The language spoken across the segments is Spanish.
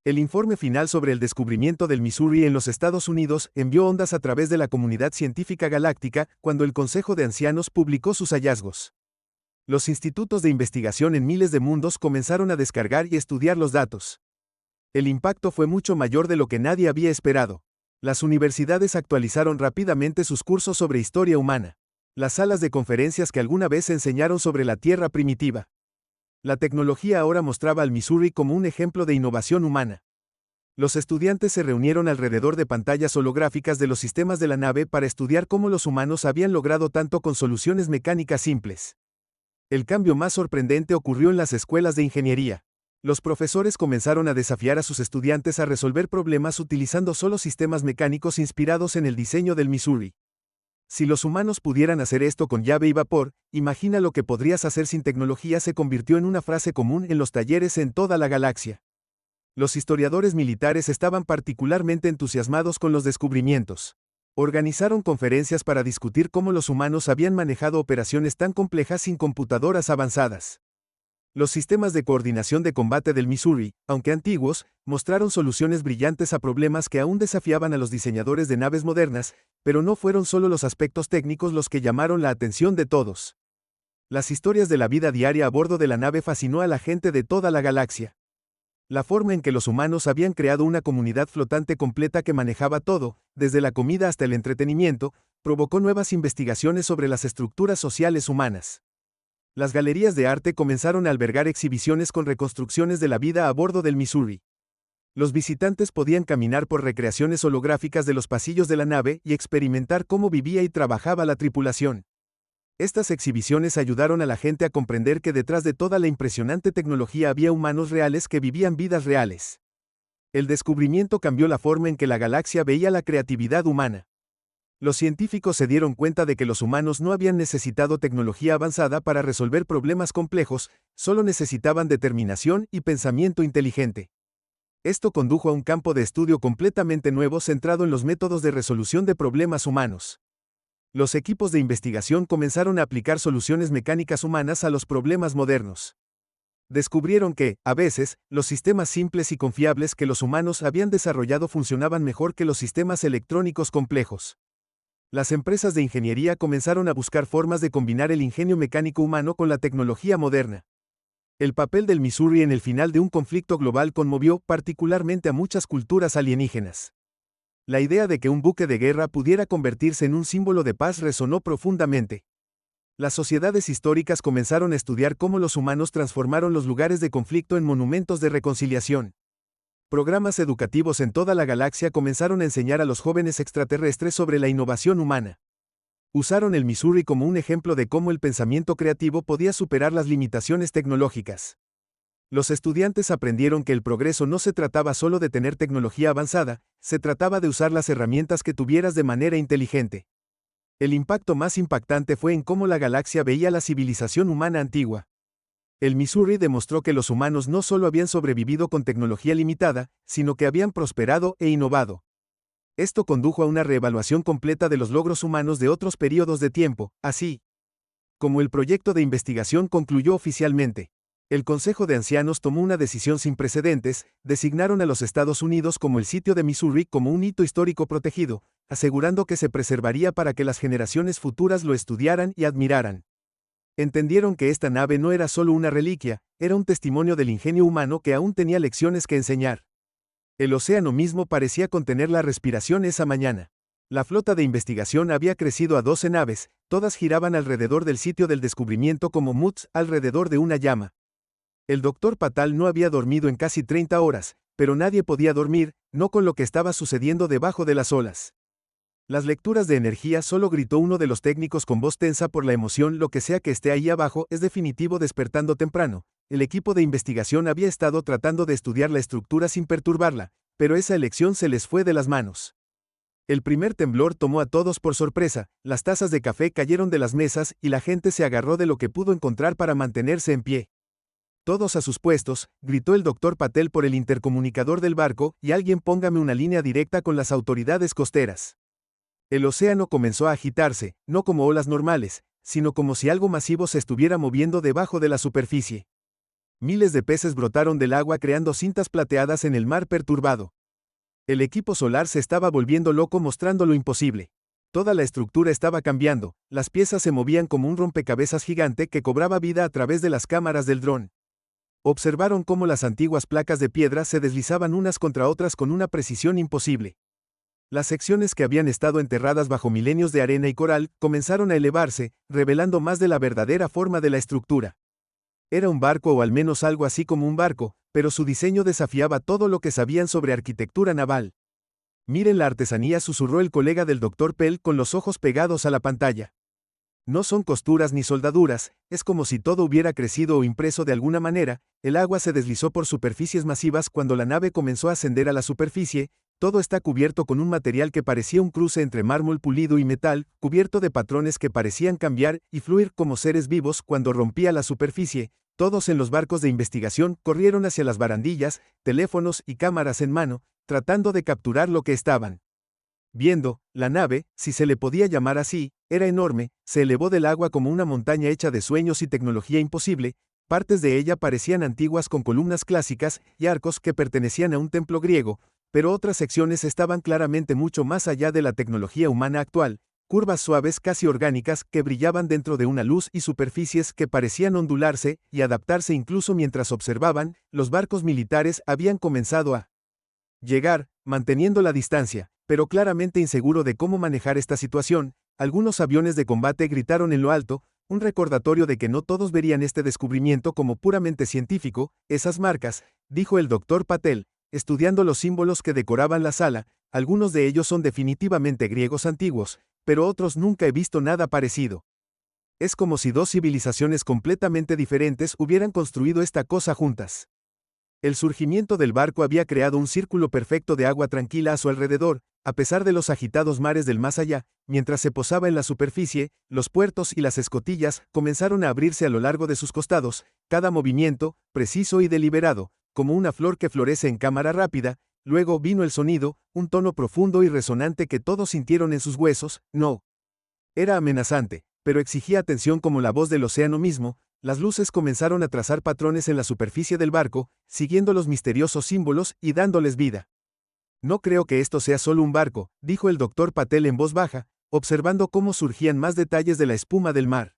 El informe final sobre el descubrimiento del Missouri en los Estados Unidos envió ondas a través de la comunidad científica galáctica cuando el Consejo de Ancianos publicó sus hallazgos. Los institutos de investigación en miles de mundos comenzaron a descargar y estudiar los datos. El impacto fue mucho mayor de lo que nadie había esperado. Las universidades actualizaron rápidamente sus cursos sobre historia humana. Las salas de conferencias que alguna vez enseñaron sobre la Tierra primitiva. La tecnología ahora mostraba al Missouri como un ejemplo de innovación humana. Los estudiantes se reunieron alrededor de pantallas holográficas de los sistemas de la nave para estudiar cómo los humanos habían logrado tanto con soluciones mecánicas simples. El cambio más sorprendente ocurrió en las escuelas de ingeniería. Los profesores comenzaron a desafiar a sus estudiantes a resolver problemas utilizando solo sistemas mecánicos inspirados en el diseño del Missouri. Si los humanos pudieran hacer esto con llave y vapor, imagina lo que podrías hacer sin tecnología se convirtió en una frase común en los talleres en toda la galaxia. Los historiadores militares estaban particularmente entusiasmados con los descubrimientos. Organizaron conferencias para discutir cómo los humanos habían manejado operaciones tan complejas sin computadoras avanzadas. Los sistemas de coordinación de combate del Missouri, aunque antiguos, mostraron soluciones brillantes a problemas que aún desafiaban a los diseñadores de naves modernas, pero no fueron solo los aspectos técnicos los que llamaron la atención de todos. Las historias de la vida diaria a bordo de la nave fascinó a la gente de toda la galaxia. La forma en que los humanos habían creado una comunidad flotante completa que manejaba todo, desde la comida hasta el entretenimiento, provocó nuevas investigaciones sobre las estructuras sociales humanas. Las galerías de arte comenzaron a albergar exhibiciones con reconstrucciones de la vida a bordo del Missouri. Los visitantes podían caminar por recreaciones holográficas de los pasillos de la nave y experimentar cómo vivía y trabajaba la tripulación. Estas exhibiciones ayudaron a la gente a comprender que detrás de toda la impresionante tecnología había humanos reales que vivían vidas reales. El descubrimiento cambió la forma en que la galaxia veía la creatividad humana. Los científicos se dieron cuenta de que los humanos no habían necesitado tecnología avanzada para resolver problemas complejos, solo necesitaban determinación y pensamiento inteligente. Esto condujo a un campo de estudio completamente nuevo centrado en los métodos de resolución de problemas humanos. Los equipos de investigación comenzaron a aplicar soluciones mecánicas humanas a los problemas modernos. Descubrieron que, a veces, los sistemas simples y confiables que los humanos habían desarrollado funcionaban mejor que los sistemas electrónicos complejos. Las empresas de ingeniería comenzaron a buscar formas de combinar el ingenio mecánico humano con la tecnología moderna. El papel del Missouri en el final de un conflicto global conmovió particularmente a muchas culturas alienígenas. La idea de que un buque de guerra pudiera convertirse en un símbolo de paz resonó profundamente. Las sociedades históricas comenzaron a estudiar cómo los humanos transformaron los lugares de conflicto en monumentos de reconciliación. Programas educativos en toda la galaxia comenzaron a enseñar a los jóvenes extraterrestres sobre la innovación humana. Usaron el Missouri como un ejemplo de cómo el pensamiento creativo podía superar las limitaciones tecnológicas. Los estudiantes aprendieron que el progreso no se trataba solo de tener tecnología avanzada, se trataba de usar las herramientas que tuvieras de manera inteligente. El impacto más impactante fue en cómo la galaxia veía la civilización humana antigua. El Missouri demostró que los humanos no solo habían sobrevivido con tecnología limitada, sino que habían prosperado e innovado. Esto condujo a una reevaluación completa de los logros humanos de otros períodos de tiempo, así como el proyecto de investigación concluyó oficialmente. El Consejo de Ancianos tomó una decisión sin precedentes, designaron a los Estados Unidos como el sitio de Missouri como un hito histórico protegido, asegurando que se preservaría para que las generaciones futuras lo estudiaran y admiraran. Entendieron que esta nave no era solo una reliquia, era un testimonio del ingenio humano que aún tenía lecciones que enseñar. El océano mismo parecía contener la respiración esa mañana. La flota de investigación había crecido a 12 naves, todas giraban alrededor del sitio del descubrimiento como muts alrededor de una llama. El Dr. Patal no había dormido en casi 30 horas, pero nadie podía dormir, no con lo que estaba sucediendo debajo de las olas. Las lecturas de energía, solo gritó uno de los técnicos con voz tensa por la emoción, lo que sea que esté ahí abajo es definitivo despertando temprano. El equipo de investigación había estado tratando de estudiar la estructura sin perturbarla, pero esa elección se les fue de las manos. El primer temblor tomó a todos por sorpresa, las tazas de café cayeron de las mesas y la gente se agarró de lo que pudo encontrar para mantenerse en pie. Todos a sus puestos, gritó el Dr. Patel por el intercomunicador del barco, y alguien póngame una línea directa con las autoridades costeras. El océano comenzó a agitarse, no como olas normales, sino como si algo masivo se estuviera moviendo debajo de la superficie. Miles de peces brotaron del agua creando cintas plateadas en el mar perturbado. El equipo solar se estaba volviendo loco mostrando lo imposible. Toda la estructura estaba cambiando, las piezas se movían como un rompecabezas gigante que cobraba vida a través de las cámaras del dron. Observaron cómo las antiguas placas de piedra se deslizaban unas contra otras con una precisión imposible. Las secciones que habían estado enterradas bajo milenios de arena y coral comenzaron a elevarse, revelando más de la verdadera forma de la estructura. Era un barco o al menos algo así como un barco, pero su diseño desafiaba todo lo que sabían sobre arquitectura naval. Miren la artesanía, susurró el colega del Dr. Pell con los ojos pegados a la pantalla. No son costuras ni soldaduras, es como si todo hubiera crecido o impreso de alguna manera. El agua se deslizó por superficies masivas cuando la nave comenzó a ascender a la superficie. Todo está cubierto con un material que parecía un cruce entre mármol pulido y metal, cubierto de patrones que parecían cambiar y fluir como seres vivos cuando rompía la superficie. Todos en los barcos de investigación corrieron hacia las barandillas, teléfonos y cámaras en mano, tratando de capturar lo que estaban viendo. La nave, si se le podía llamar así, era enorme, se elevó del agua como una montaña hecha de sueños y tecnología imposible. Partes de ella parecían antiguas con columnas clásicas y arcos que pertenecían a un templo griego, pero otras secciones estaban claramente mucho más allá de la tecnología humana actual, curvas suaves casi orgánicas que brillaban dentro de una luz y superficies que parecían ondularse y adaptarse incluso mientras observaban. Los barcos militares habían comenzado a llegar, manteniendo la distancia, pero claramente inseguro de cómo manejar esta situación. Algunos aviones de combate gritaron en lo alto, un recordatorio de que no todos verían este descubrimiento como puramente científico. Esas marcas, dijo el Dr. Patel, estudiando los símbolos que decoraban la sala, algunos de ellos son definitivamente griegos antiguos, pero otros nunca he visto nada parecido. Es como si dos civilizaciones completamente diferentes hubieran construido esta cosa juntas. El surgimiento del barco había creado un círculo perfecto de agua tranquila a su alrededor, a pesar de los agitados mares del más allá. Mientras se posaba en la superficie, los puertos y las escotillas comenzaron a abrirse a lo largo de sus costados, cada movimiento, preciso y deliberado, como una flor que florece en cámara rápida. Luego vino el sonido, un tono profundo y resonante que todos sintieron en sus huesos. No era amenazante, pero exigía atención como la voz del océano mismo. Las luces comenzaron a trazar patrones en la superficie del barco, siguiendo los misteriosos símbolos y dándoles vida. No creo que esto sea solo un barco, dijo el Dr. Patel en voz baja, observando cómo surgían más detalles de la espuma del mar.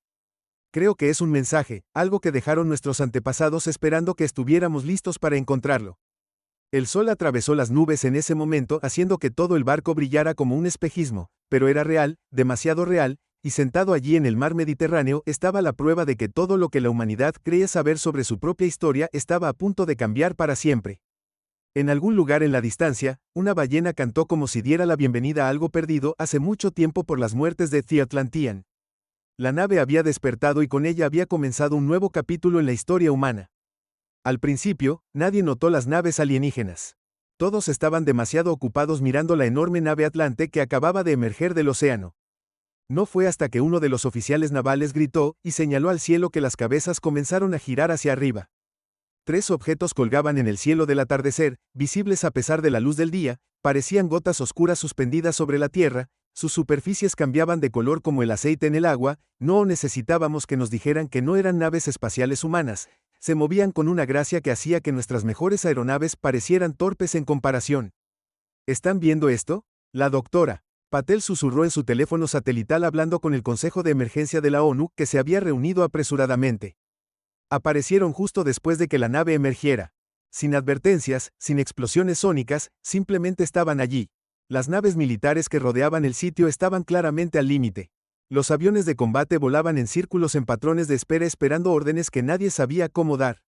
Creo que es un mensaje, algo que dejaron nuestros antepasados esperando que estuviéramos listos para encontrarlo. El sol atravesó las nubes en ese momento, haciendo que todo el barco brillara como un espejismo, pero era real, demasiado real, y sentado allí en el mar Mediterráneo estaba la prueba de que todo lo que la humanidad creía saber sobre su propia historia estaba a punto de cambiar para siempre. En algún lugar en la distancia, una ballena cantó como si diera la bienvenida a algo perdido hace mucho tiempo por las muertes de The Atlantean. La nave había despertado y con ella había comenzado un nuevo capítulo en la historia humana. Al principio, nadie notó las naves alienígenas. Todos estaban demasiado ocupados mirando la enorme nave Atlante que acababa de emerger del océano. No fue hasta que uno de los oficiales navales gritó y señaló al cielo que las cabezas comenzaron a girar hacia arriba. 3 objetos colgaban en el cielo del atardecer, visibles a pesar de la luz del día, parecían gotas oscuras suspendidas sobre la tierra. Sus superficies cambiaban de color como el aceite en el agua. No necesitábamos que nos dijeran que no eran naves espaciales humanas. Se movían con una gracia que hacía que nuestras mejores aeronaves parecieran torpes en comparación. ¿Están viendo esto? La doctora Patel susurró en su teléfono satelital hablando con el Consejo de Emergencia de la ONU, que se había reunido apresuradamente. Aparecieron justo después de que la nave emergiera. Sin advertencias, sin explosiones sónicas, simplemente estaban allí. Las naves militares que rodeaban el sitio estaban claramente al límite. Los aviones de combate volaban en círculos en patrones de espera esperando órdenes que nadie sabía cómo dar.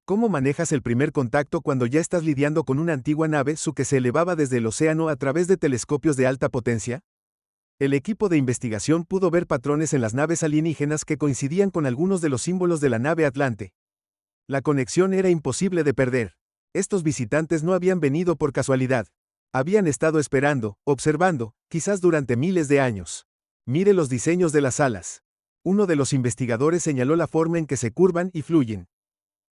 ¿Cómo manejas el primer contacto cuando ya estás lidiando con una antigua nave que se elevaba desde el océano a través de telescopios de alta potencia? El equipo de investigación pudo ver patrones en las naves alienígenas que coincidían con algunos de los símbolos de la nave Atlante. La conexión era imposible de perder. Estos visitantes no habían venido por casualidad. Habían estado esperando, observando, quizás durante miles de años. Mire los diseños de las alas. Uno de los investigadores señaló la forma en que se curvan y fluyen.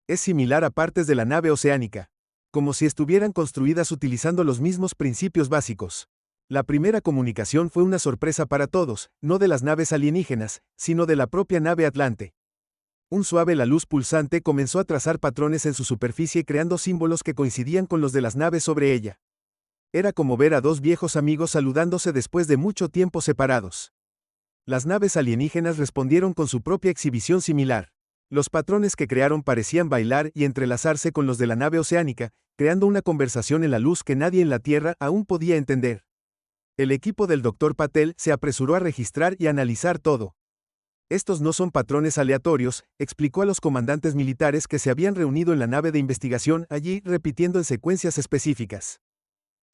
Es similar a partes de la nave oceánica, como si estuvieran construidas utilizando los mismos principios básicos. La primera comunicación fue una sorpresa para todos, no de las naves alienígenas, sino de la propia nave Atlante. Un suave la luz pulsante comenzó a trazar patrones en su superficie creando símbolos que coincidían con los de las naves sobre ella. Era como ver a dos viejos amigos saludándose después de mucho tiempo separados. Las naves alienígenas respondieron con su propia exhibición similar. Los patrones que crearon parecían bailar y entrelazarse con los de la nave oceánica, creando una conversación en la luz que nadie en la Tierra aún podía entender. El equipo del Dr. Patel se apresuró a registrar y analizar todo. Estos no son patrones aleatorios, explicó a los comandantes militares que se habían reunido en la nave de investigación allí repitiendo en secuencias específicas.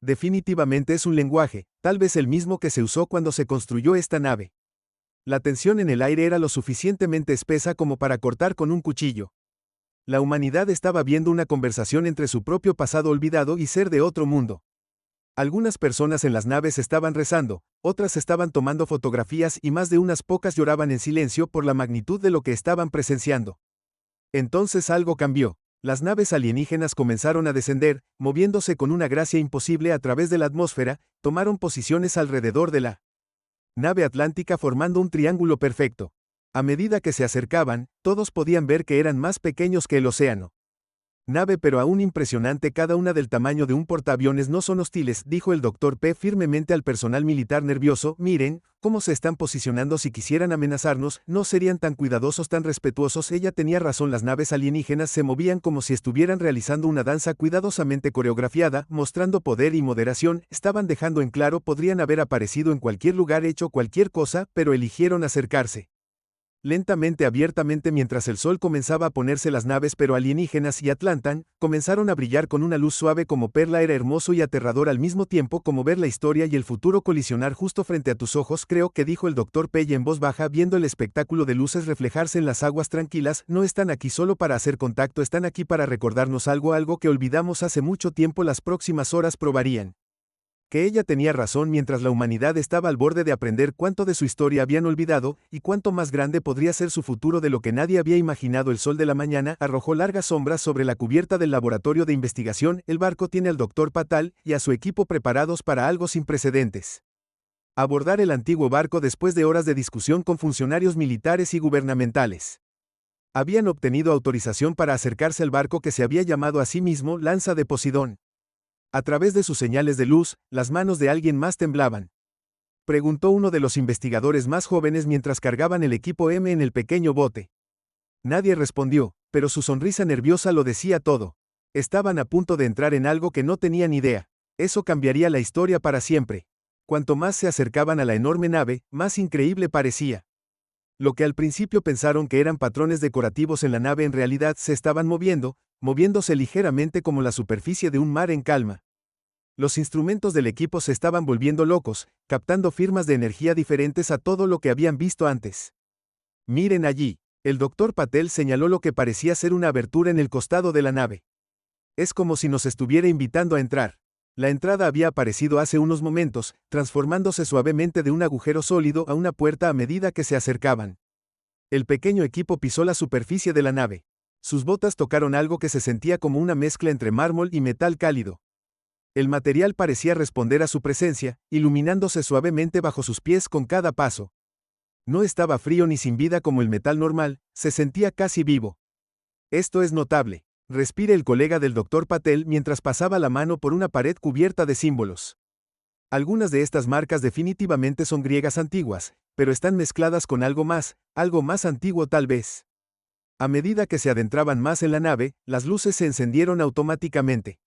Definitivamente es un lenguaje, tal vez el mismo que se usó cuando se construyó esta nave. La tensión en el aire era lo suficientemente espesa como para cortar con un cuchillo. La humanidad estaba viendo una conversación entre su propio pasado olvidado y ser de otro mundo. Algunas personas en las naves estaban rezando, otras estaban tomando fotografías y más de unas pocas lloraban en silencio por la magnitud de lo que estaban presenciando. Entonces algo cambió. Las naves alienígenas comenzaron a descender, moviéndose con una gracia imposible a través de la atmósfera, tomaron posiciones alrededor de la nave atlántica formando un triángulo perfecto. A medida que se acercaban, todos podían ver que eran más pequeños que el océano. Nave pero aún impresionante cada una del tamaño de un portaaviones no son hostiles, dijo el Dr. P firmemente al personal militar nervioso, miren, cómo se están posicionando si quisieran amenazarnos, no serían tan cuidadosos tan respetuosos, ella tenía razón las naves alienígenas se movían como si estuvieran realizando una danza cuidadosamente coreografiada, mostrando poder y moderación, estaban dejando en claro podrían haber aparecido en cualquier lugar hecho cualquier cosa, pero eligieron acercarse. Lentamente abiertamente mientras el sol comenzaba a ponerse las naves pero alienígenas y Atlantan, comenzaron a brillar con una luz suave como perla era hermoso y aterrador al mismo tiempo como ver la historia y el futuro colisionar justo frente a tus ojos creo que dijo el Dr. Pei en voz baja viendo el espectáculo de luces reflejarse en las aguas tranquilas, no están aquí solo para hacer contacto están aquí para recordarnos algo que olvidamos hace mucho tiempo las próximas horas probarían. Que ella tenía razón mientras la humanidad estaba al borde de aprender cuánto de su historia habían olvidado, y cuánto más grande podría ser su futuro de lo que nadie había imaginado el sol de la mañana arrojó largas sombras sobre la cubierta del laboratorio de investigación, el barco tiene al Dr. Patel y a su equipo preparados para algo sin precedentes. Abordar el antiguo barco después de horas de discusión con funcionarios militares y gubernamentales. Habían obtenido autorización para acercarse al barco que se había llamado a sí mismo Lanza de Posidón. A través de sus señales de luz, las manos de alguien más temblaban. Preguntó uno de los investigadores más jóvenes mientras cargaban el equipo M en el pequeño bote. Nadie respondió, pero su sonrisa nerviosa lo decía todo. Estaban a punto de entrar en algo que no tenían idea. Eso cambiaría la historia para siempre. Cuanto más se acercaban a la enorme nave, más increíble parecía. Lo que al principio pensaron que eran patrones decorativos en la nave en realidad se estaban moviéndose ligeramente como la superficie de un mar en calma. Los instrumentos del equipo se estaban volviendo locos, captando firmas de energía diferentes a todo lo que habían visto antes. Miren allí, el Dr. Patel señaló lo que parecía ser una abertura en el costado de la nave. Es como si nos estuviera invitando a entrar. La entrada había aparecido hace unos momentos, transformándose suavemente de un agujero sólido a una puerta a medida que se acercaban. El pequeño equipo pisó la superficie de la nave. Sus botas tocaron algo que se sentía como una mezcla entre mármol y metal cálido. El material parecía responder a su presencia, iluminándose suavemente bajo sus pies con cada paso. No estaba frío ni sin vida como el metal normal, se sentía casi vivo. Esto es notable. Respire el colega del Dr. Patel mientras pasaba la mano por una pared cubierta de símbolos. Algunas de estas marcas definitivamente son griegas antiguas, pero están mezcladas con algo más antiguo tal vez. A medida que se adentraban más en la nave, las luces se encendieron automáticamente,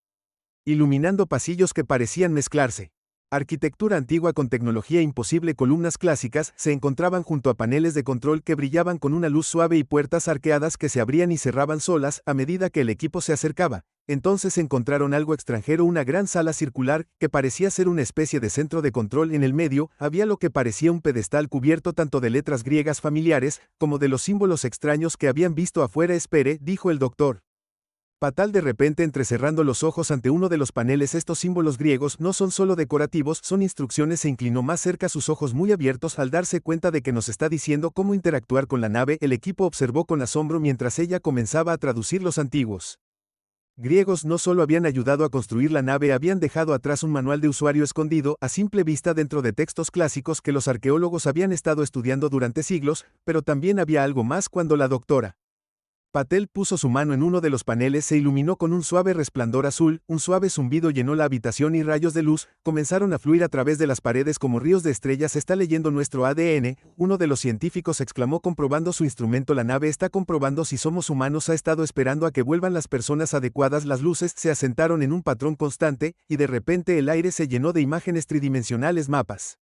iluminando pasillos que parecían mezclarse. Arquitectura antigua con tecnología imposible columnas clásicas se encontraban junto a paneles de control que brillaban con una luz suave y puertas arqueadas que se abrían y cerraban solas a medida que el equipo se acercaba. Entonces encontraron algo extranjero una gran sala circular que parecía ser una especie de centro de control en el medio, había lo que parecía un pedestal cubierto tanto de letras griegas familiares como de los símbolos extraños que habían visto afuera espere, dijo el doctor Patel de repente entrecerrando los ojos ante uno de los paneles estos símbolos griegos no son solo decorativos, son instrucciones se inclinó más cerca sus ojos muy abiertos al darse cuenta de que nos está diciendo cómo interactuar con la nave el equipo observó con asombro mientras ella comenzaba a traducir los antiguos griegos no solo habían ayudado a construir la nave habían dejado atrás un manual de usuario escondido a simple vista dentro de textos clásicos que los arqueólogos habían estado estudiando durante siglos, pero también había algo más cuando la doctora Patel puso su mano en uno de los paneles, se iluminó con un suave resplandor azul, un suave zumbido llenó la habitación y rayos de luz comenzaron a fluir a través de las paredes como ríos de estrellas. Está leyendo nuestro ADN, uno de los científicos exclamó comprobando su instrumento. La nave está comprobando si somos humanos, ha estado esperando a que vuelvan las personas adecuadas. Las luces se asentaron en un patrón constante, y de repente el aire se llenó de imágenes tridimensionales, mapas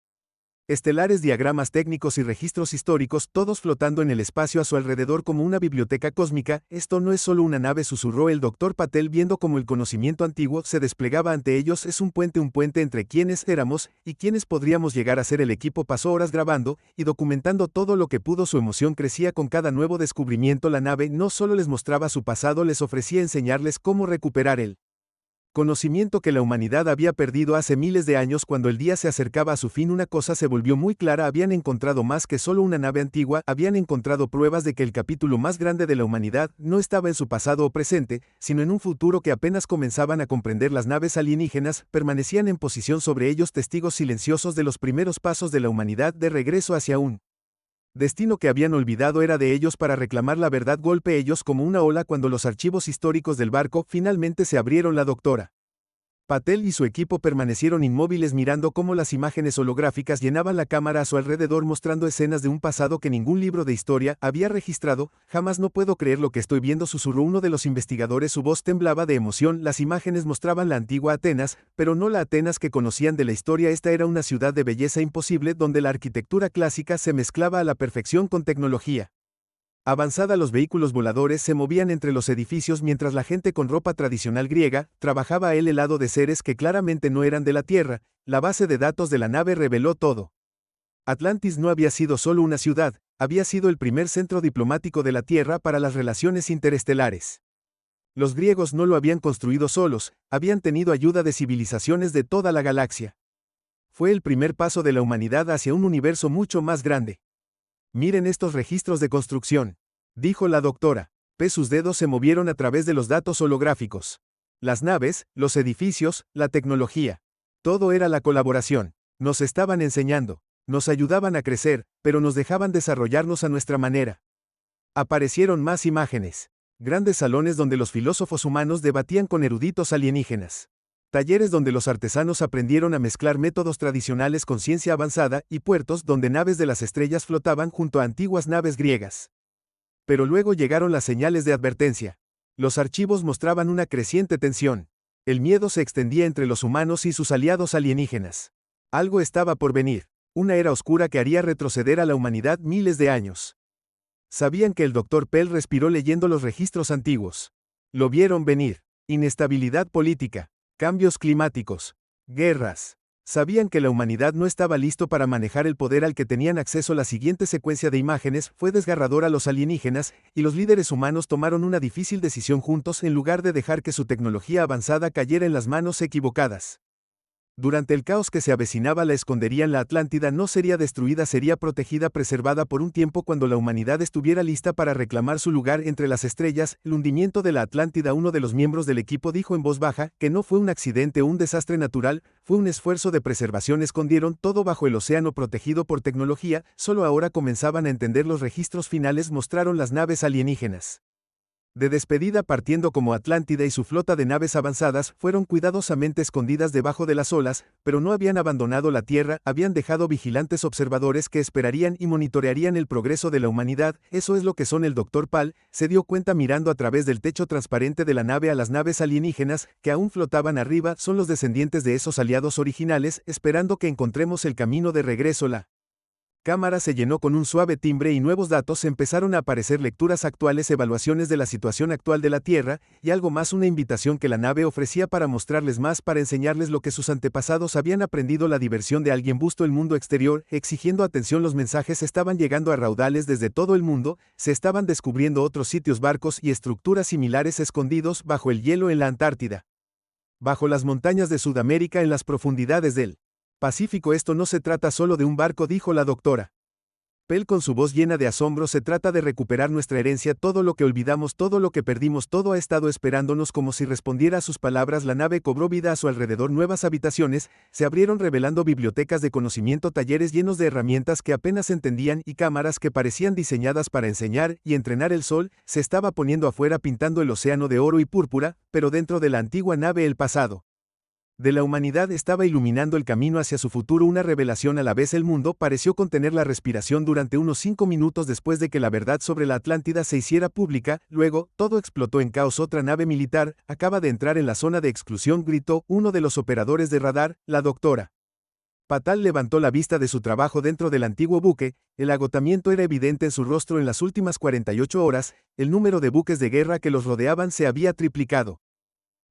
estelares, diagramas técnicos y registros históricos, todos flotando en el espacio a su alrededor como una biblioteca cósmica. Esto no es solo una nave, susurró el Dr. Patel viendo cómo el conocimiento antiguo se desplegaba ante ellos. Es un puente entre quienes éramos y quienes podríamos llegar a ser. El equipo pasó horas grabando y documentando todo lo que pudo. Su emoción crecía con cada nuevo descubrimiento. La nave no solo les mostraba su pasado, les ofrecía enseñarles cómo recuperar el conocimiento que la humanidad había perdido hace miles de años. Cuando el día se acercaba a su fin, una cosa se volvió muy clara: habían encontrado más que solo una nave antigua, habían encontrado pruebas de que el capítulo más grande de la humanidad no estaba en su pasado o presente, sino en un futuro que apenas comenzaban a comprender. Las naves alienígenas permanecían en posición sobre ellos, testigos silenciosos de los primeros pasos de la humanidad de regreso hacia un destino que habían olvidado. Era de ellos para reclamar la verdad. Golpe ellos como una ola cuando los archivos históricos del barco finalmente se abrieron. La doctora Patel y su equipo permanecieron inmóviles mirando cómo las imágenes holográficas llenaban la cámara a su alrededor, mostrando escenas de un pasado que ningún libro de historia había registrado. Jamás no puedo creer lo que estoy viendo, susurró uno de los investigadores, su voz temblaba de emoción. Las imágenes mostraban la antigua Atenas, pero no la Atenas que conocían de la historia. Esta era una ciudad de belleza imposible donde la arquitectura clásica se mezclaba a la perfección con tecnología avanzada. Los vehículos voladores se movían entre los edificios mientras la gente con ropa tradicional griega trabajaba a el lado de seres que claramente no eran de la Tierra. La base de datos de la nave reveló todo. Atlantis no había sido solo una ciudad, había sido el primer centro diplomático de la Tierra para las relaciones interestelares. Los griegos no lo habían construido solos, habían tenido ayuda de civilizaciones de toda la galaxia. Fue el primer paso de la humanidad hacia un universo mucho más grande. Miren estos registros de construcción, dijo la doctora. Sus dedos se movieron a través de los datos holográficos. Las naves, los edificios, la tecnología. Todo era la colaboración. Nos estaban enseñando, nos ayudaban a crecer, pero nos dejaban desarrollarnos a nuestra manera. Aparecieron más imágenes. Grandes salones donde los filósofos humanos debatían con eruditos alienígenas. Talleres donde los artesanos aprendieron a mezclar métodos tradicionales con ciencia avanzada, y puertos donde naves de las estrellas flotaban junto a antiguas naves griegas. Pero luego llegaron las señales de advertencia. Los archivos mostraban una creciente tensión. El miedo se extendía entre los humanos y sus aliados alienígenas. Algo estaba por venir. Una era oscura que haría retroceder a la humanidad miles de años. Sabían que el Dr. Pell respiró leyendo los registros antiguos. Lo vieron venir. Inestabilidad política. Cambios climáticos, guerras. Sabían que la humanidad no estaba listo para manejar el poder al que tenían acceso. La siguiente secuencia de imágenes fue desgarradora. Los alienígenas y los líderes humanos tomaron una difícil decisión juntos en lugar de dejar que su tecnología avanzada cayera en las manos equivocadas. Durante el caos que se avecinaba, la esconderían. La Atlántida no sería destruida, sería protegida, preservada por un tiempo cuando la humanidad estuviera lista para reclamar su lugar entre las estrellas. El hundimiento de la Atlántida. Uno de los miembros del equipo dijo en voz baja que no fue un accidente o un desastre natural, fue un esfuerzo de preservación. Escondieron todo bajo el océano protegido por tecnología. Solo ahora comenzaban a entender. Los registros finales mostraron las naves alienígenas de despedida partiendo como Atlántida y su flota de naves avanzadas fueron cuidadosamente escondidas debajo de las olas, pero no habían abandonado la Tierra, habían dejado vigilantes observadores que esperarían y monitorearían el progreso de la humanidad. Eso es lo que son. El Dr. Pal se dio cuenta mirando a través del techo transparente de la nave a las naves alienígenas que aún flotaban arriba. Son los descendientes de esos aliados originales, esperando que encontremos el camino de regreso. La cámara se llenó con un suave timbre y nuevos datos empezaron a aparecer: lecturas actuales, evaluaciones de la situación actual de la Tierra, y algo más, una invitación que la nave ofrecía para mostrarles más, para enseñarles lo que sus antepasados habían aprendido. La diversión de alguien buscó el mundo exterior, exigiendo atención. Los mensajes estaban llegando a raudales desde todo el mundo, se estaban descubriendo otros sitios, barcos y estructuras similares escondidos bajo el hielo en la Antártida, bajo las montañas de Sudamérica, en las profundidades del Pacífico. Esto no se trata solo de un barco, dijo la doctora Pell con su voz llena de asombro: se trata de recuperar nuestra herencia, todo lo que olvidamos, todo lo que perdimos, todo ha estado esperándonos. Como si respondiera a sus palabras, la nave cobró vida a su alrededor. Nuevas habitaciones se abrieron revelando bibliotecas de conocimiento, talleres llenos de herramientas que apenas entendían y cámaras que parecían diseñadas para enseñar y entrenar. El sol se estaba poniendo afuera, pintando el océano de oro y púrpura, pero dentro de la antigua nave el pasado de la humanidad estaba iluminando el camino hacia su futuro. Una revelación a la vez. El mundo pareció contener la respiración durante unos 5 minutos después de que la verdad sobre la Atlántida se hiciera pública. Luego, todo explotó en caos. Otra nave militar acaba de entrar en la zona de exclusión, gritó uno de los operadores de radar. La doctora Patel levantó la vista de su trabajo dentro del antiguo buque. El agotamiento era evidente en su rostro. En las últimas 48 horas, el número de buques de guerra que los rodeaban se había triplicado.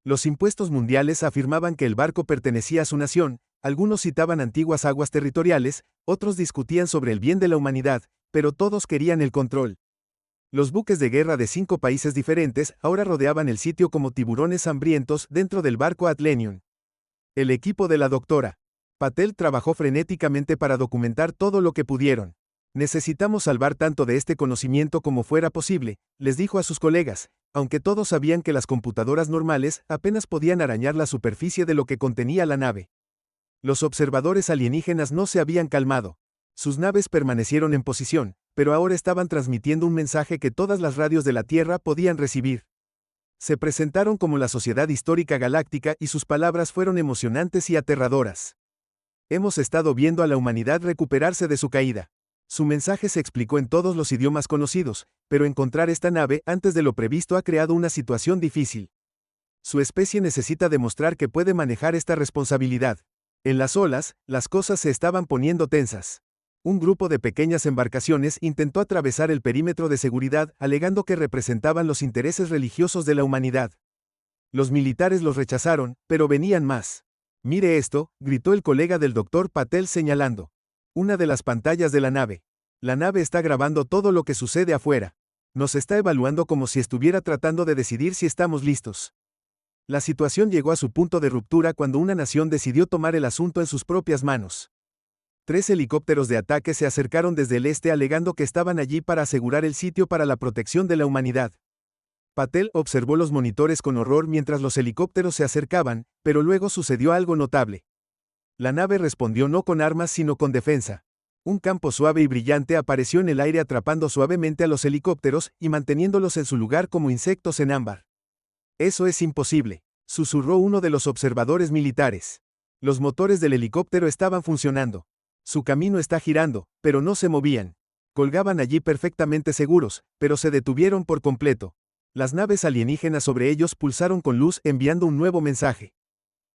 Los impuestos mundiales afirmaban que el barco pertenecía a su nación, algunos citaban antiguas aguas territoriales, otros discutían sobre el bien de la humanidad, pero todos querían el control. Los buques de guerra de 5 países diferentes ahora rodeaban el sitio como tiburones hambrientos dentro del barco Atlenium. El equipo de la doctora Patel trabajó frenéticamente para documentar todo lo que pudieron. Necesitamos salvar tanto de este conocimiento como fuera posible, les dijo a sus colegas, aunque todos sabían que las computadoras normales apenas podían arañar la superficie de lo que contenía la nave. Los observadores alienígenas no se habían calmado. Sus naves permanecieron en posición, pero ahora estaban transmitiendo un mensaje que todas las radios de la Tierra podían recibir. Se presentaron como la Sociedad Histórica Galáctica y sus palabras fueron emocionantes y aterradoras. Hemos estado viendo a la humanidad recuperarse de su caída. Su mensaje se explicó en todos los idiomas conocidos, pero encontrar esta nave antes de lo previsto ha creado una situación difícil. Su especie necesita demostrar que puede manejar esta responsabilidad. En las olas, las cosas se estaban poniendo tensas. Un grupo de pequeñas embarcaciones intentó atravesar el perímetro de seguridad, alegando que representaban los intereses religiosos de la humanidad. Los militares los rechazaron, pero venían más. Mire esto, gritó el colega del Dr. Patel señalando una de las pantallas de la nave. La nave está grabando todo lo que sucede afuera. Nos está evaluando como si estuviera tratando de decidir si estamos listos. La situación llegó a su punto de ruptura cuando una nación decidió tomar el asunto en sus propias manos. 3 helicópteros de ataque se acercaron desde el este alegando que estaban allí para asegurar el sitio para la protección de la humanidad. Patel observó los monitores con horror mientras los helicópteros se acercaban, pero luego sucedió algo notable. La nave respondió no con armas sino con defensa. Un campo suave y brillante apareció en el aire atrapando suavemente a los helicópteros y manteniéndolos en su lugar como insectos en ámbar. Eso es imposible, susurró uno de los observadores militares. Los motores del helicóptero estaban funcionando. Su camino está girando, pero no se movían. Colgaban allí perfectamente seguros, pero se detuvieron por completo. Las naves alienígenas sobre ellos pulsaron con luz enviando un nuevo mensaje.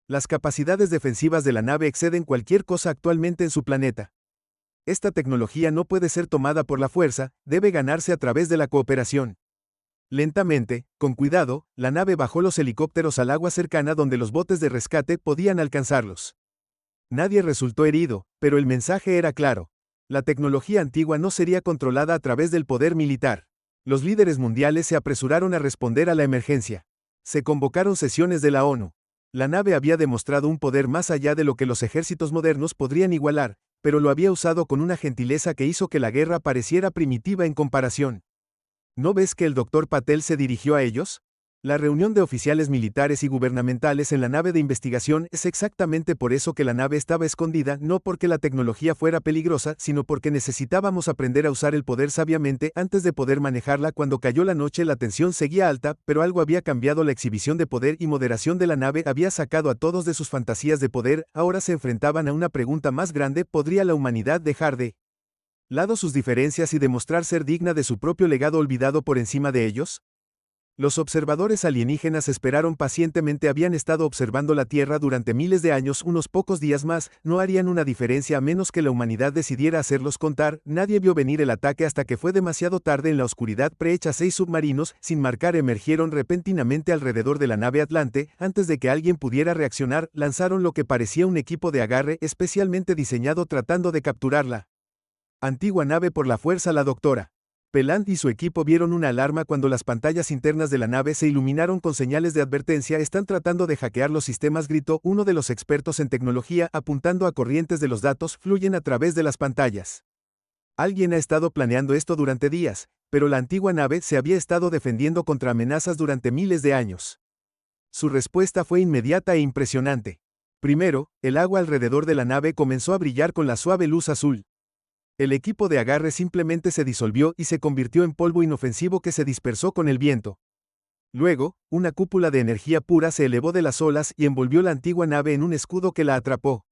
Las capacidades defensivas de la nave exceden cualquier cosa actualmente en su planeta. Esta tecnología no puede ser tomada por la fuerza, debe ganarse a través de la cooperación. Lentamente, con cuidado, la nave bajó los helicópteros al agua cercana donde los botes de rescate podían alcanzarlos. Nadie resultó herido, pero el mensaje era claro. La tecnología antigua no sería controlada a través del poder militar. Los líderes mundiales se apresuraron a responder a la emergencia. Se convocaron sesiones de la ONU. La nave había demostrado un poder más allá de lo que los ejércitos modernos podrían igualar, pero lo había usado con una gentileza que hizo que la guerra pareciera primitiva en comparación. ¿No ves que el Dr. Patel se dirigió a ellos? La reunión de oficiales militares y gubernamentales en la nave de investigación es exactamente por eso que la nave estaba escondida, no porque la tecnología fuera peligrosa, sino porque necesitábamos aprender a usar el poder sabiamente antes de poder manejarla. Cuando cayó la noche la tensión seguía alta, pero algo había cambiado. La exhibición de poder y moderación de la nave había sacado a todos de sus fantasías de poder. Ahora se enfrentaban a una pregunta más grande: ¿podría la humanidad dejar de lado sus diferencias y demostrar ser digna de su propio legado olvidado por encima de ellos? Los observadores alienígenas esperaron pacientemente. Habían estado observando la Tierra durante miles de años. Unos pocos días más no harían una diferencia a menos que la humanidad decidiera hacerlos contar. Nadie vio venir el ataque hasta que fue demasiado tarde. En la oscuridad prehecha 6 submarinos, sin marcar, emergieron repentinamente alrededor de la nave Atlante. Antes de que alguien pudiera reaccionar, lanzaron lo que parecía un equipo de agarre especialmente diseñado tratando de capturarla antigua nave por la fuerza. La doctora Peland y su equipo vieron una alarma cuando las pantallas internas de la nave se iluminaron con señales de advertencia. Están tratando de hackear los sistemas, gritó uno de los expertos en tecnología, apuntando a corrientes de los datos fluyen a través de las pantallas. Alguien ha estado planeando esto durante días, pero la antigua nave se había estado defendiendo contra amenazas durante miles de años. Su respuesta fue inmediata e impresionante. Primero, el agua alrededor de la nave comenzó a brillar con la suave luz azul. El equipo de agarre simplemente se disolvió y se convirtió en polvo inofensivo que se dispersó con el viento. Luego, una cúpula de energía pura se elevó de las olas y envolvió la antigua nave en un escudo que la atrapó.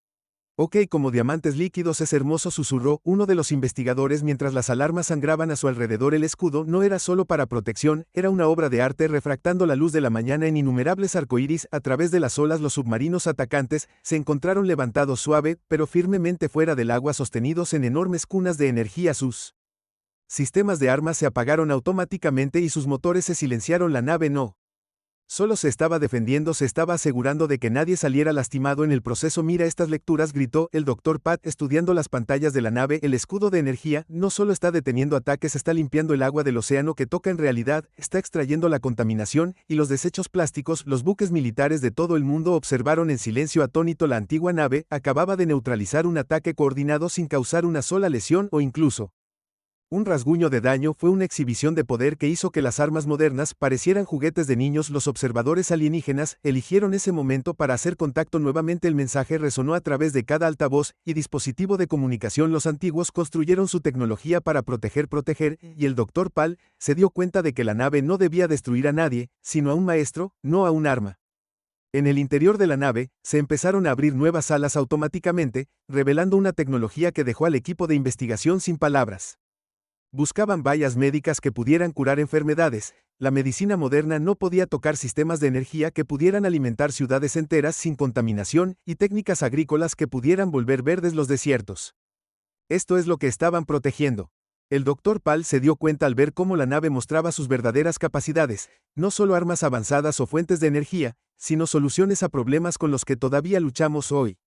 Ok, como diamantes líquidos es hermoso, susurró uno de los investigadores mientras las alarmas sangraban a su alrededor. El escudo no era solo para protección, era una obra de arte refractando la luz de la mañana en innumerables arcoíris a través de las olas. Los submarinos atacantes se encontraron levantados suave, pero firmemente fuera del agua, sostenidos en enormes cunas de energía. Sus sistemas de armas se apagaron automáticamente y sus motores se silenciaron. La nave no solo se estaba defendiendo, se estaba asegurando de que nadie saliera lastimado en el proceso. Mira estas lecturas, gritó el Dr. Pat estudiando las pantallas de la nave. El escudo de energía no solo está deteniendo ataques, está limpiando el agua del océano que toca. En realidad, está extrayendo la contaminación y los desechos plásticos. Los buques militares de todo el mundo observaron en silencio atónito. La antigua nave acababa de neutralizar un ataque coordinado sin causar una sola lesión o incluso un rasguño de daño. Fue una exhibición de poder que hizo que las armas modernas parecieran juguetes de niños. Los observadores alienígenas eligieron ese momento para hacer contacto nuevamente. El mensaje resonó a través de cada altavoz y dispositivo de comunicación. Los antiguos construyeron su tecnología para proteger, y el Dr. Pal se dio cuenta de que la nave no debía destruir a nadie, sino a un maestro, no a un arma. En el interior de la nave, se empezaron a abrir nuevas salas automáticamente, revelando una tecnología que dejó al equipo de investigación sin palabras. Buscaban vallas médicas que pudieran curar enfermedades. La medicina moderna no podía tocar sistemas de energía que pudieran alimentar ciudades enteras sin contaminación y técnicas agrícolas que pudieran volver verdes los desiertos. Esto es lo que estaban protegiendo. El Dr. Pal se dio cuenta al ver cómo la nave mostraba sus verdaderas capacidades, no solo armas avanzadas o fuentes de energía, sino soluciones a problemas con los que todavía luchamos hoy.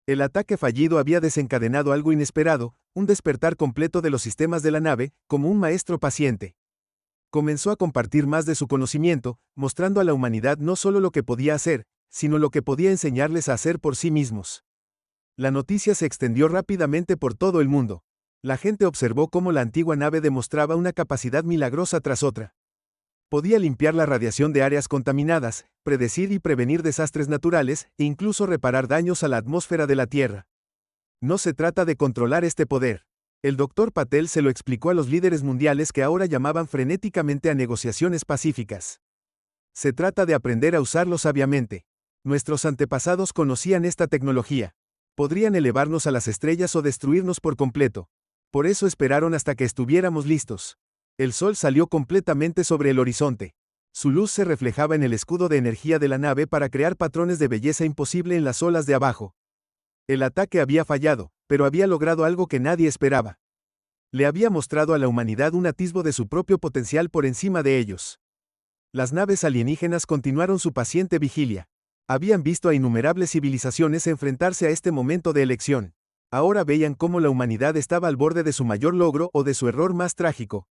El ataque fallido había desencadenado algo inesperado, un despertar completo de los sistemas de la nave, como un maestro paciente. Comenzó a compartir más de su conocimiento, mostrando a la humanidad no solo lo que podía hacer, sino lo que podía enseñarles a hacer por sí mismos. La noticia se extendió rápidamente por todo el mundo. La gente observó cómo la antigua nave demostraba una capacidad milagrosa tras otra. Podía limpiar la radiación de áreas contaminadas, predecir y prevenir desastres naturales, e incluso reparar daños a la atmósfera de la Tierra. No se trata de controlar este poder. El Dr. Patel se lo explicó a los líderes mundiales que ahora llamaban frenéticamente a negociaciones pacíficas. Se trata de aprender a usarlo sabiamente. Nuestros antepasados conocían esta tecnología. Podrían elevarnos a las estrellas o destruirnos por completo. Por eso esperaron hasta que estuviéramos listos. El sol salió completamente sobre el horizonte. Su luz se reflejaba en el escudo de energía de la nave para crear patrones de belleza imposible en las olas de abajo. El ataque había fallado, pero había logrado algo que nadie esperaba. Le había mostrado a la humanidad un atisbo de su propio potencial por encima de ellos. Las naves alienígenas continuaron su paciente vigilia. Habían visto a innumerables civilizaciones enfrentarse a este momento de elección. Ahora veían cómo la humanidad estaba al borde de su mayor logro o de su error más trágico.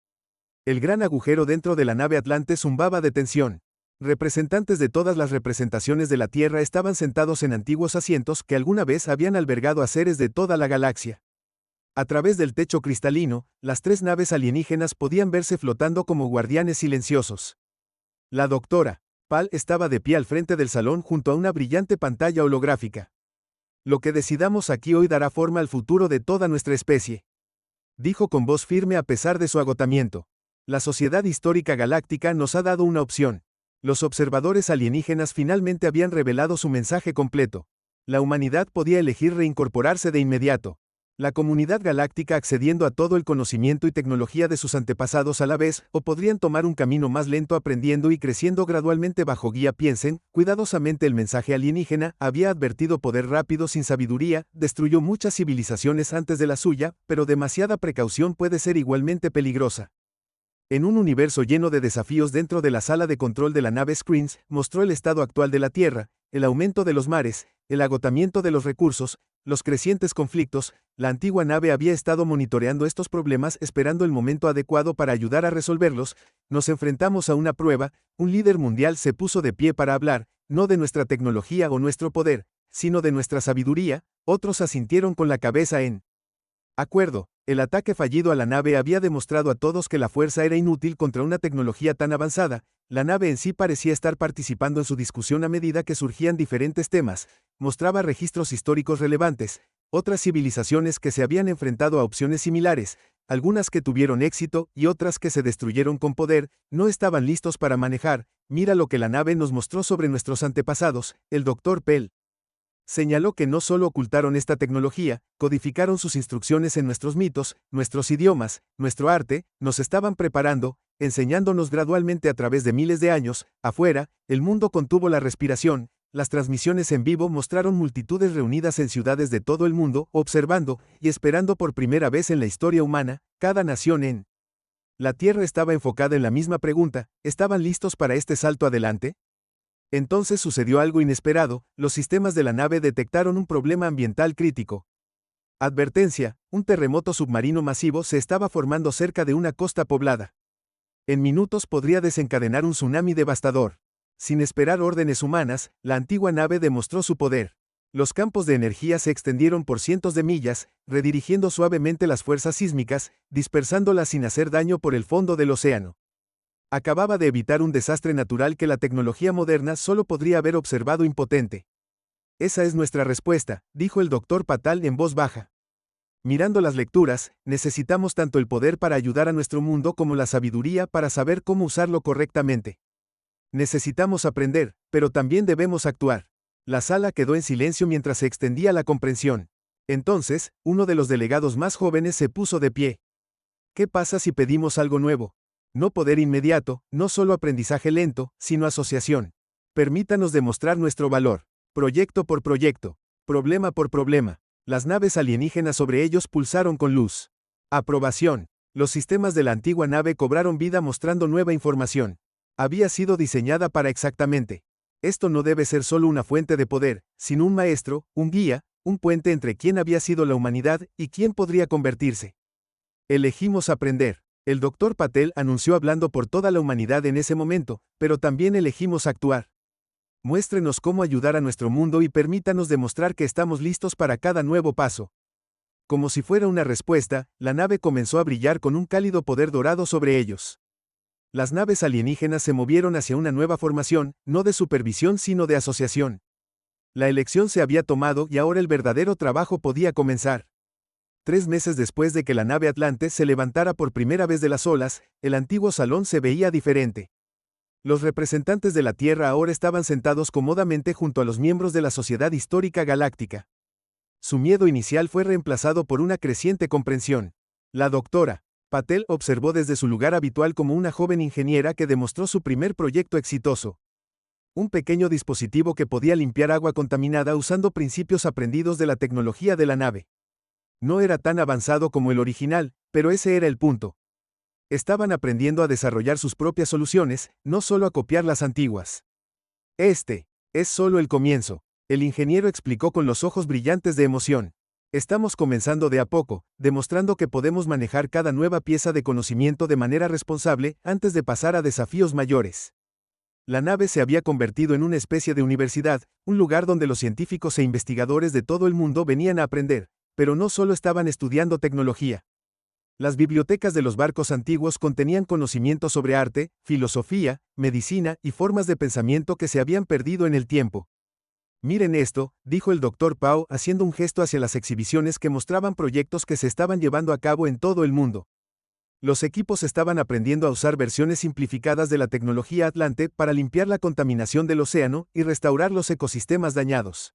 El gran agujero dentro de la nave Atlante zumbaba de tensión. Representantes de todas las representaciones de la Tierra estaban sentados en antiguos asientos que alguna vez habían albergado a seres de toda la galaxia. A través del techo cristalino, las tres naves alienígenas podían verse flotando como guardianes silenciosos. La doctora Pal estaba de pie al frente del salón junto a una brillante pantalla holográfica. Lo que decidamos aquí hoy dará forma al futuro de toda nuestra especie, dijo con voz firme a pesar de su agotamiento. La Sociedad Histórica Galáctica nos ha dado una opción. Los observadores alienígenas finalmente habían revelado su mensaje completo. La humanidad podía elegir reincorporarse de inmediato. La comunidad galáctica accediendo a todo el conocimiento y tecnología de sus antepasados a la vez, o podrían tomar un camino más lento aprendiendo y creciendo gradualmente bajo guía. Piensen cuidadosamente, el mensaje alienígena había advertido poder rápido sin sabiduría, destruyó muchas civilizaciones antes de la suya, pero demasiada precaución puede ser igualmente peligrosa. En un universo lleno de desafíos, dentro de la sala de control de la nave Screens, mostró el estado actual de la Tierra, el aumento de los mares, el agotamiento de los recursos, los crecientes conflictos. La antigua nave había estado monitoreando estos problemas esperando el momento adecuado para ayudar a resolverlos. Nos enfrentamos a una prueba, un líder mundial se puso de pie para hablar, no de nuestra tecnología o nuestro poder, sino de nuestra sabiduría. Otros asintieron con la cabeza en Acuerdo. El ataque fallido a la nave había demostrado a todos que la fuerza era inútil contra una tecnología tan avanzada. La nave en sí parecía estar participando en su discusión a medida que surgían diferentes temas, mostraba registros históricos relevantes, otras civilizaciones que se habían enfrentado a opciones similares, algunas que tuvieron éxito y otras que se destruyeron con poder, no estaban listos para manejar. Mira lo que la nave nos mostró sobre nuestros antepasados. El Dr. Pell señaló que no solo ocultaron esta tecnología, codificaron sus instrucciones en nuestros mitos, nuestros idiomas, nuestro arte, nos estaban preparando, enseñándonos gradualmente a través de miles de años. Afuera, el mundo contuvo la respiración, las transmisiones en vivo mostraron multitudes reunidas en ciudades de todo el mundo, observando y esperando por primera vez en la historia humana, cada nación en la Tierra estaba enfocada en la misma pregunta: ¿estaban listos para este salto adelante? Entonces sucedió algo inesperado. Los sistemas de la nave detectaron un problema ambiental crítico. Advertencia: un terremoto submarino masivo se estaba formando cerca de una costa poblada. En minutos podría desencadenar un tsunami devastador. Sin esperar órdenes humanas, la antigua nave demostró su poder. Los campos de energía se extendieron por cientos de millas, redirigiendo suavemente las fuerzas sísmicas, dispersándolas sin hacer daño por el fondo del océano. Acababa de evitar un desastre natural que la tecnología moderna solo podría haber observado impotente. Esa es nuestra respuesta, dijo el Dr. Patel en voz baja. Mirando las lecturas, necesitamos tanto el poder para ayudar a nuestro mundo como la sabiduría para saber cómo usarlo correctamente. Necesitamos aprender, pero también debemos actuar. La sala quedó en silencio mientras se extendía la comprensión. Entonces, uno de los delegados más jóvenes se puso de pie. ¿Qué pasa si pedimos algo nuevo? No poder inmediato, no solo aprendizaje lento, sino asociación. Permítanos demostrar nuestro valor. Proyecto por proyecto. Problema por problema. Las naves alienígenas sobre ellos pulsaron con luz. Aprobación. Los sistemas de la antigua nave cobraron vida mostrando nueva información. Había sido diseñada para exactamente. Esto no debe ser solo una fuente de poder, sino un maestro, un guía, un puente entre quién había sido la humanidad y quién podría convertirse. Elegimos aprender. El Dr. Patel anunció hablando por toda la humanidad en ese momento, pero también elegimos actuar. Muéstrenos cómo ayudar a nuestro mundo y permítanos demostrar que estamos listos para cada nuevo paso. Como si fuera una respuesta, la nave comenzó a brillar con un cálido poder dorado sobre ellos. Las naves alienígenas se movieron hacia una nueva formación, no de supervisión sino de asociación. La elección se había tomado y ahora el verdadero trabajo podía comenzar. 3 meses después de que la nave Atlante se levantara por primera vez de las olas, el antiguo salón se veía diferente. Los representantes de la Tierra ahora estaban sentados cómodamente junto a los miembros de la Sociedad Histórica Galáctica. Su miedo inicial fue reemplazado por una creciente comprensión. La doctora Patel observó desde su lugar habitual como una joven ingeniera que demostró su primer proyecto exitoso. Un pequeño dispositivo que podía limpiar agua contaminada usando principios aprendidos de la tecnología de la nave. No era tan avanzado como el original, pero ese era el punto. Estaban aprendiendo a desarrollar sus propias soluciones, no solo a copiar las antiguas. Este es solo el comienzo, el ingeniero explicó con los ojos brillantes de emoción. Estamos comenzando de a poco, demostrando que podemos manejar cada nueva pieza de conocimiento de manera responsable antes de pasar a desafíos mayores. La nave se había convertido en una especie de universidad, un lugar donde los científicos e investigadores de todo el mundo venían a aprender. Pero no solo estaban estudiando tecnología. Las bibliotecas de los barcos antiguos contenían conocimiento sobre arte, filosofía, medicina y formas de pensamiento que se habían perdido en el tiempo. Miren esto, dijo el Dr. Pau haciendo un gesto hacia las exhibiciones que mostraban proyectos que se estaban llevando a cabo en todo el mundo. Los equipos estaban aprendiendo a usar versiones simplificadas de la tecnología Atlante para limpiar la contaminación del océano y restaurar los ecosistemas dañados.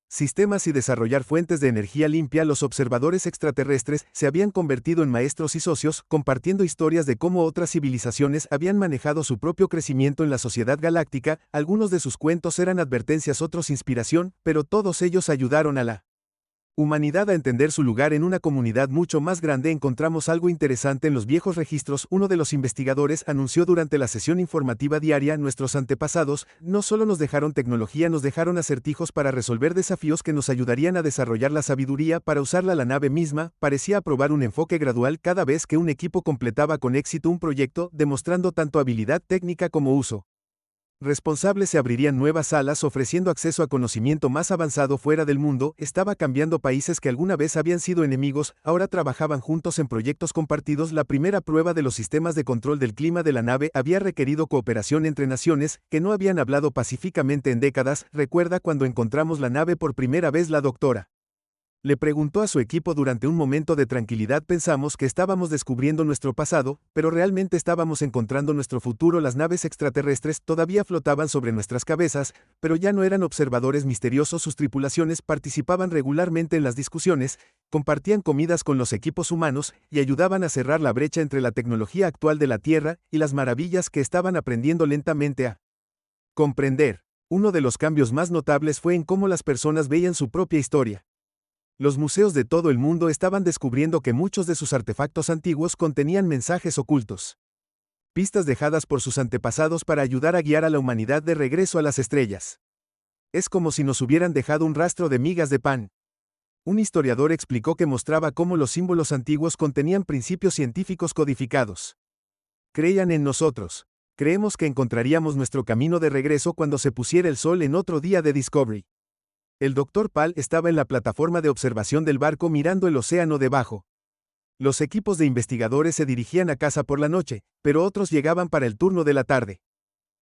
Sistemas y desarrollar fuentes de energía limpia. Los observadores extraterrestres se habían convertido en maestros y socios, compartiendo historias de cómo otras civilizaciones habían manejado su propio crecimiento en la sociedad galáctica. Algunos de sus cuentos eran advertencias, otros inspiración, pero todos ellos ayudaron a la humanidad a entender su lugar en una comunidad mucho más grande. Encontramos algo interesante en los viejos registros. Uno de los investigadores anunció durante la sesión informativa diaria: nuestros antepasados no solo nos dejaron tecnología, nos dejaron acertijos para resolver desafíos que nos ayudarían a desarrollar la sabiduría para usarla. La nave misma parecía aprobar un enfoque gradual cada vez que un equipo completaba con éxito un proyecto, demostrando tanto habilidad técnica como uso Responsables se abrirían nuevas salas ofreciendo acceso a conocimiento más avanzado fuera del mundo, estaba cambiando países que alguna vez habían sido enemigos, ahora trabajaban juntos en proyectos compartidos. La primera prueba de los sistemas de control del clima de la nave había requerido cooperación entre naciones que no habían hablado pacíficamente en décadas. ¿Recuerda cuando encontramos la nave por primera vez? La doctora le preguntó a su equipo durante un momento de tranquilidad. Pensamos que estábamos descubriendo nuestro pasado, pero realmente estábamos encontrando nuestro futuro. Las naves extraterrestres todavía flotaban sobre nuestras cabezas, pero ya no eran observadores misteriosos. Sus tripulaciones participaban regularmente en las discusiones, compartían comidas con los equipos humanos y ayudaban a cerrar la brecha entre la tecnología actual de la Tierra y las maravillas que estaban aprendiendo lentamente a comprender. Uno de los cambios más notables fue en cómo las personas veían su propia historia. Los museos de todo el mundo estaban descubriendo que muchos de sus artefactos antiguos contenían mensajes ocultos. Pistas dejadas por sus antepasados para ayudar a guiar a la humanidad de regreso a las estrellas. Es como si nos hubieran dejado un rastro de migas de pan. Un historiador explicó que mostraba cómo los símbolos antiguos contenían principios científicos codificados. Creían en nosotros. Creemos que encontraríamos nuestro camino de regreso cuando se pusiera el sol en otro día de Discovery. El Dr. Pal estaba en la plataforma de observación del barco mirando el océano debajo. Los equipos de investigadores se dirigían a casa por la noche, pero otros llegaban para el turno de la tarde.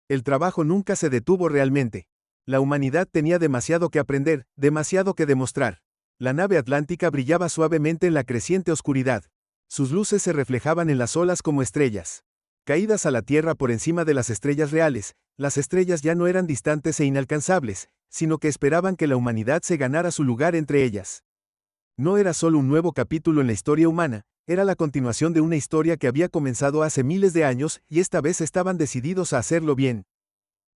El trabajo nunca se detuvo realmente. La humanidad tenía demasiado que aprender, demasiado que demostrar. La nave atlántica brillaba suavemente en la creciente oscuridad. Sus luces se reflejaban en las olas como estrellas caídas a la Tierra por encima de las estrellas reales. Las estrellas ya no eran distantes e inalcanzables, sino que esperaban que la humanidad se ganara su lugar entre ellas. No era solo un nuevo capítulo en la historia humana, era la continuación de una historia que había comenzado hace miles de años y esta vez estaban decididos a hacerlo bien.